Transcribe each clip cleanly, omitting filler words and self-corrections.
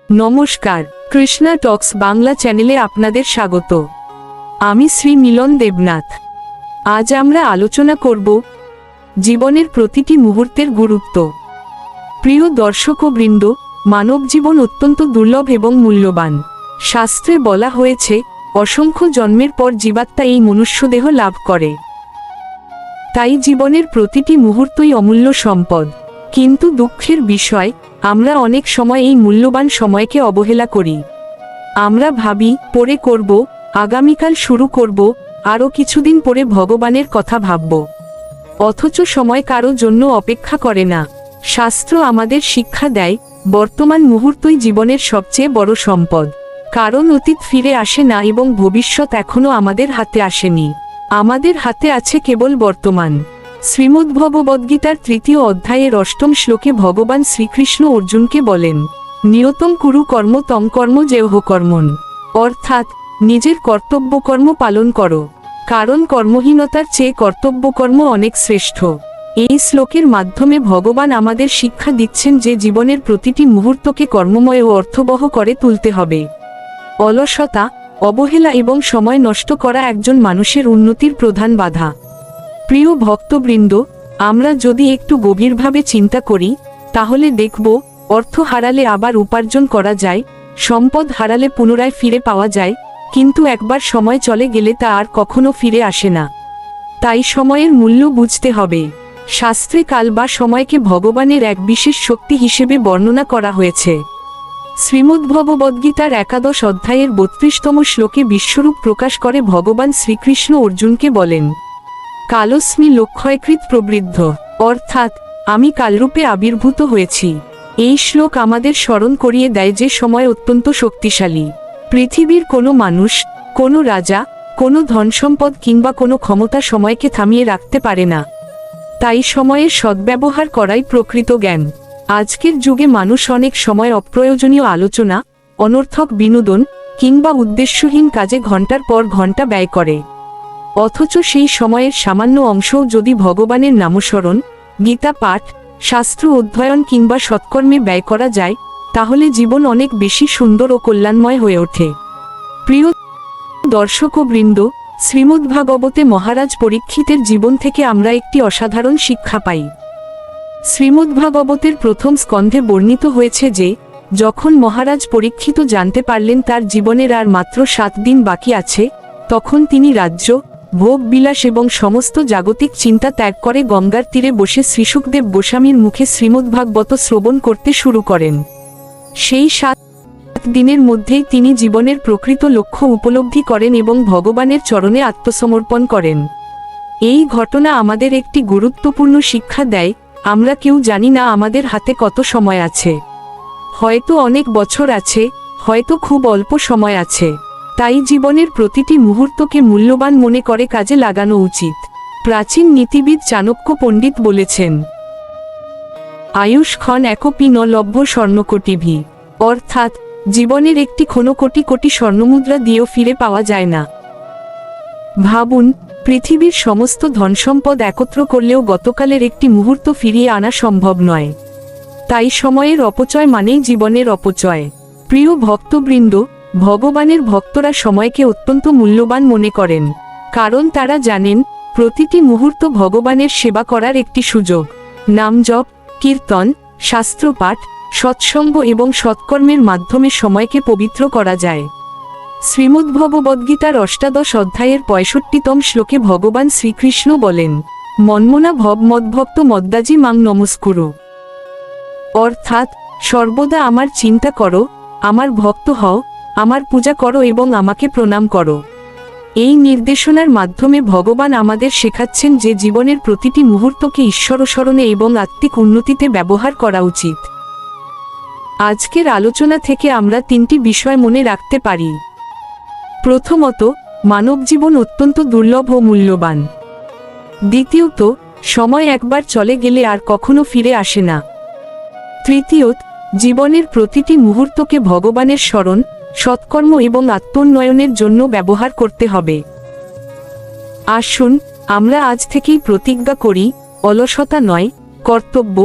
নমস্কার, কৃষ্ণা টক্স বাংলা চ্যানেলে আপনাদের স্বাগত। আমি শ্রী মিলন দেবনাথ। আজ আমরা আলোচনা করব জীবনের প্রতিটি মুহূর্তের গুরুত্ব। প্রিয় দর্শকবৃন্দ, মানব জীবন অত্যন্ত দুর্লভ এবং মূল্যবান। শাস্ত্রে বলা হয়েছে, অসংখ্য জন্মের পর জীবাত্মা এই মনুষ্যদেহ লাভ করে। তাই জীবনের প্রতিটি মুহূর্তই অমূল্য সম্পদ। কিন্তু দুঃখের বিষয়, আমরা অনেক সময় এই মূল্যবান সময়কে অবহেলা করি। আমরা ভাবি, পরে করব, আগামীকাল শুরু করব, আরও কিছুদিন পরে ভগবানের কথা ভাবব। অথচ সময় কারো জন্য অপেক্ষা করে না। শাস্ত্র আমাদের শিক্ষা দেয়, বর্তমান মুহূর্তই জীবনের সবচেয়ে বড় সম্পদ। কারণ অতীত ফিরে আসে না এবং ভবিষ্যৎ এখনো আমাদের হাতে আসেনি। আমাদের হাতে আছে কেবল বর্তমান। শ্রীমদ্ভগবদ্গীতার ৩য় অধ্যায়ের ৮ম শ্লোকে ভগবান শ্রীকৃষ্ণ অর্জুনকে বলেন, নিয়তং কুরু কর্ম তং কর্ম জেহ কর্মণ, অর্থাৎ নিজের কর্তব্যকর্ম পালন করো, কারণ কর্মহীনতার চেয়ে কর্তব্যকর্ম অনেক শ্রেষ্ঠ। এই শ্লোকের মাধ্যমে ভগবান আমাদের শিক্ষা দিচ্ছেন যে জীবনের প্রতিটি মুহূর্তকে কর্মময় ও অর্থবহ করে তুলতে হবে। অলসতা, অবহেলা এবং সময় নষ্ট করা একজন মানুষের উন্নতির প্রধান বাধা। প্রিয় ভক্তবৃন্দ, আমরা যদি একটু গভীরভাবে চিন্তা করি, তাহলে দেখব, অর্থ হারালে আবার উপার্জন করা যায়, সম্পদ হারালে পুনরায় ফিরে পাওয়া যায়, কিন্তু একবার সময় চলে গেলে তা আর কখনো ফিরে আসে না। তাই সময়ের মূল্য বুঝতে হবে। শাস্ত্রে কাল বা সময়কে ভগবানের এক বিশেষ শক্তি হিসেবে বর্ণনা করা হয়েছে। শ্রীমদ্ভগবদ্গীতার ১১ অধ্যায়ের ৩২তম শ্লোকে বিশ্বরূপ প্রকাশ করে ভগবান শ্রীকৃষ্ণ অর্জুনকে বলেন, কালস্মি লক্ষ্যকৃত প্রবৃদ্ধ, অর্থাৎ আমি কালরূপে আবির্ভূত হয়েছি। এই শ্লোক আমাদের স্মরণ করিয়ে দেয় যে সময় অত্যন্ত শক্তিশালী। পৃথিবীর কোনো মানুষ, কোনো রাজা, কোনো ধনসম্পদ কিংবা কোনো ক্ষমতা সময়কে থামিয়ে রাখতে পারে না। তাই সময়ের সদ্ব্যবহার করাই প্রকৃত জ্ঞান। আজকের যুগে মানুষ অনেক সময় অপ্রয়োজনীয় আলোচনা, অনর্থক বিনোদন কিংবা উদ্দেশ্যহীন কাজে ঘন্টার পর ঘন্টা ব্যয় করে। অথচ সেই সময়ের সামান্য অংশও যদি ভগবানের নামস্মরণ, গীতা পাঠ, শাস্ত্র অধ্যয়ন কিংবা সৎকর্মে ব্যয় করা যায়, তাহলে জীবন অনেক বেশি সুন্দর ও কল্যাণময় হয়ে ওঠে। প্রিয় দর্শকবৃন্দ, শ্রীমদ্ভাগবতে মহারাজ পরীক্ষিতের জীবন থেকে আমরা একটি অসাধারণ শিক্ষা পাই। শ্রীমদ্ভাগবতের প্রথম স্কন্ধে বর্ণিত হয়েছে যে, যখন মহারাজ পরীক্ষিত জানতে পারলেন তার জীবনের আর মাত্র ৭ দিন বাকি আছে, তখন তিনি রাজ্য, ভোগ বিলাস এবং সমস্ত জাগতিক চিন্তা ত্যাগ করে গঙ্গার তীরে বসে শ্রীশুকদেব গোস্বামীর মুখে শ্রীমদ্ভাগবত শ্রবণ করতে শুরু করেন। সেই ৭ দিনের মধ্যেই তিনি জীবনের প্রকৃত লক্ষ্য উপলব্ধি করেন এবং ভগবানের চরণে আত্মসমর্পণ করেন। এই ঘটনা আমাদের একটি গুরুত্বপূর্ণ শিক্ষা দেয়, আমরা কেউ জানি না আমাদের হাতে কত সময় আছে। হয়তো অনেক বছর আছে, হয়তো খুব অল্প সময় আছে। তাই জীবনের প্রতিটি মুহূর্তকে মূল্যবান মনে করে কাজে লাগানো উচিত। প্রাচীন নীতিবিদ চাণক্য পণ্ডিত বলেছেন, আয়ুষ্ক্ষণ একপি ন লভ্য স্বর্ণকোটিভি, অর্থাৎ জীবনের একটি ক্ষণ কোটি কোটি স্বর্ণমুদ্রা দিয়েও ফিরে পাওয়া যায় না। ভাবুন, পৃথিবীর সমস্ত ধনসম্পদ একত্র করলেও গতকালের একটি মুহূর্ত ফিরিয়ে আনা সম্ভব নয়। তাই সময়ের অপচয় মানেই জীবনের অপচয়। প্রিয় ভক্তবৃন্দ, ভগবানের ভক্তরা সময়কে অত্যন্ত মূল্যবান মনে করেন, কারণ তারা জানেন, প্রতিটি মুহূর্ত ভগবানের সেবা করার একটি সুযোগ। নামজপ, কীর্তন, শাস্ত্রপাঠ, সৎসঙ্গ এবং সৎকর্মের মাধ্যমে সময়কে পবিত্র করা যায়। শ্রীমদ্ভগবদ্গীতার ৮ম অধ্যায়ের ৬৫তম শ্লোকে ভগবান শ্রীকৃষ্ণ বলেন, মন্মনা ভব মদ্ভক্ত মদ্দাজি মাং নমস্কুরু, অর্থাৎ সর্বদা আমার চিন্তা করো, আমার ভক্ত হও, আমার পূজা করো এবং আমাকে প্রণাম করো। এই নির্দেশনার মাধ্যমে ভগবান আমাদের শেখাচ্ছেন যে জীবনের প্রতিটি মুহূর্তকে ঈশ্বরস্মরণে এবং আত্মিক উন্নতিতে ব্যবহার করা উচিত। আজকের আলোচনা থেকে আমরা ৩টি বিষয় মনে রাখতে পারি। প্রথমত, মানব জীবন অত্যন্ত দুর্লভ ও মূল্যবান। দ্বিতীয়ত, সময় একবার চলে গেলে আর কখনো ফিরে আসে না। তৃতীয়ত, জীবনের প্রতিটি মুহূর্তকে ভগবানের স্মরণ, সৎকর্ম এবং আত্মোন্নয়নের জন্য ব্যবহার করতে হবে। আসুন, আমরা আজ থেকেই প্রতিজ্ঞা করি, অলসতা নয়, কর্তব্য,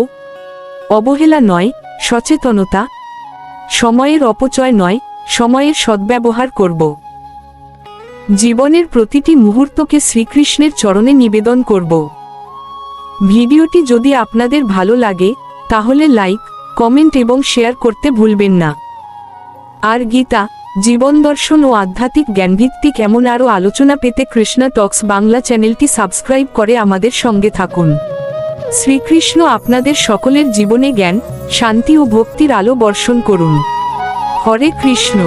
অবহেলা নয়, সচেতনতা, সময়ের অপচয় নয়, সময়ের সদ্ব্যবহার করব। জীবনের প্রতিটি মুহূর্তকে শ্রীকৃষ্ণের চরণে নিবেদন করব। ভিডিওটি যদি আপনাদের ভালো লাগে তাহলে লাইক, কমেন্ট এবং শেয়ার করতে ভুলবেন না। আর গীতা, জীবন দর্শন ও আধ্যাত্মিক জ্ঞানভিত্তিক এমন আরও আলোচনা পেতে কৃষ্ণা টক্স বাংলা চ্যানেলটি সাবস্ক্রাইব করে আমাদের সঙ্গে থাকুন। শ্রীকৃষ্ণ আপনাদের সকলের জীবনে জ্ঞান, শান্তি ও ভক্তির আলো বর্ষণ করুন। হরে কৃষ্ণ।